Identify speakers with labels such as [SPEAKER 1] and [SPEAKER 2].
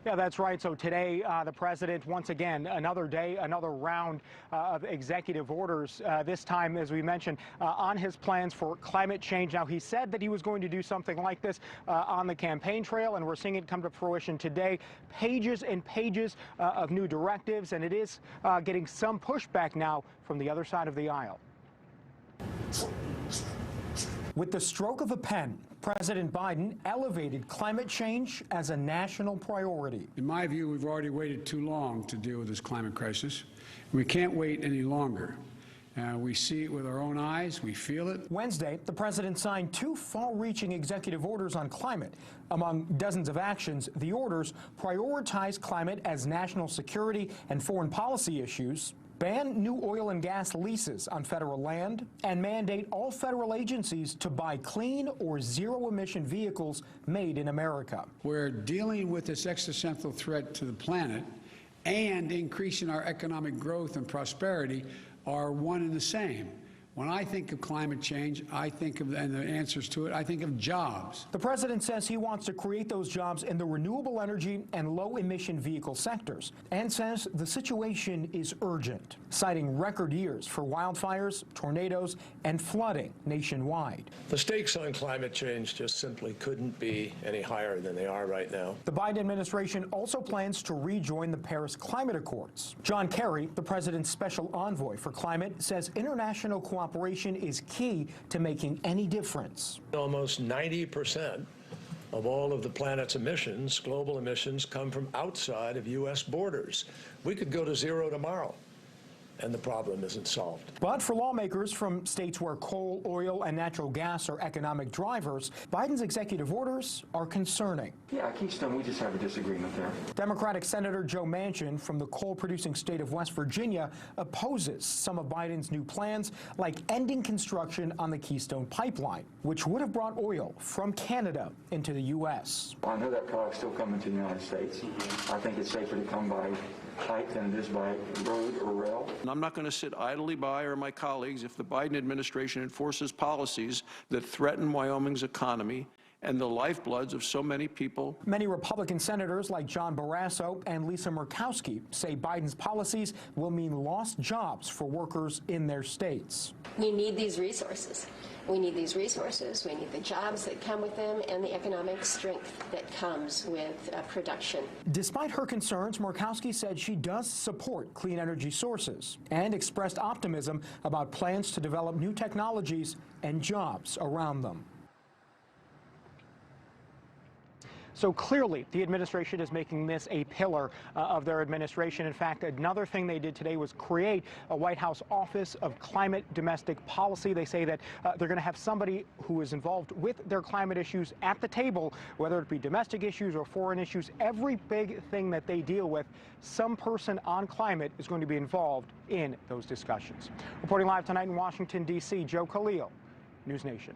[SPEAKER 1] Yeah, that's right. So today, the president, once again, another day, another round of executive orders, this time, as we mentioned, on his plans for climate change. Now, he said that he was going to do something like this on the campaign trail, and we're seeing it come to fruition today. Pages and pages of new directives, and it is getting some pushback now from the other side of the aisle. With the stroke of a pen, President Biden elevated climate change as a national priority.
[SPEAKER 2] In my view, we've already waited too long to deal with this climate crisis. We can't wait any longer. We see it with our own eyes. We feel it.
[SPEAKER 1] Wednesday, the president signed two far-reaching executive orders on climate. Among dozens of actions, the orders prioritize climate as national security and foreign policy issues, ban new oil and gas leases on federal land, and mandate all federal agencies to buy clean or zero-emission vehicles made in America.
[SPEAKER 2] We're dealing with this existential threat to the planet, and increasing our economic growth and prosperity are one and the same. When I think of climate change, I think of, and the answers to it, I think of jobs.
[SPEAKER 1] The president says he wants to create those jobs in the renewable energy and low-emission vehicle sectors, and says the situation is urgent, citing record years for wildfires, tornadoes, and flooding nationwide.
[SPEAKER 3] The stakes on climate change just simply couldn't be any higher than they are right now.
[SPEAKER 1] The Biden administration also plans to rejoin the Paris Climate Accords. John Kerry, the president's special envoy for climate, says international cooperation is key to making any difference.
[SPEAKER 3] Almost 90% of all of the planet's emissions, global emissions, come from outside of U.S. borders. We could go to zero tomorrow, and the problem isn't solved.
[SPEAKER 1] But for lawmakers from states where coal, oil, and natural gas are economic drivers, Biden's executive orders are concerning.
[SPEAKER 4] Yeah, Keystone, we just have a disagreement there.
[SPEAKER 1] Democratic Senator Joe Manchin from the coal-producing state of West Virginia opposes some of Biden's new plans, like ending construction on the Keystone pipeline, which would have brought oil from Canada into the U.S.
[SPEAKER 4] I know that product's still coming to the United States. I think it's safer to come by pipe than it is by road or rail.
[SPEAKER 5] I'm not going to sit idly by, or my colleagues, if the Biden administration enforces policies that threaten Wyoming's economy and the lifebloods of so many people.
[SPEAKER 1] Many Republican senators like John Barrasso and Lisa Murkowski say Biden's policies will mean lost jobs for workers in their states.
[SPEAKER 6] We need these resources. We need these resources. We need the jobs that come with them and the economic strength that comes with production.
[SPEAKER 1] Despite her concerns, Murkowski said she does support clean energy sources and expressed optimism about plans to develop new technologies and jobs around them. So clearly, the administration is making this a pillar of their administration. In fact, another thing they did today was create a White House Office of Climate Domestic Policy. They say that they're going to have somebody who is involved with their climate issues at the table, whether it be domestic issues or foreign issues. Every big thing that they deal with, some person on climate is going to be involved in those discussions. Reporting live tonight in Washington, D.C., Joe Khalil, NewsNation.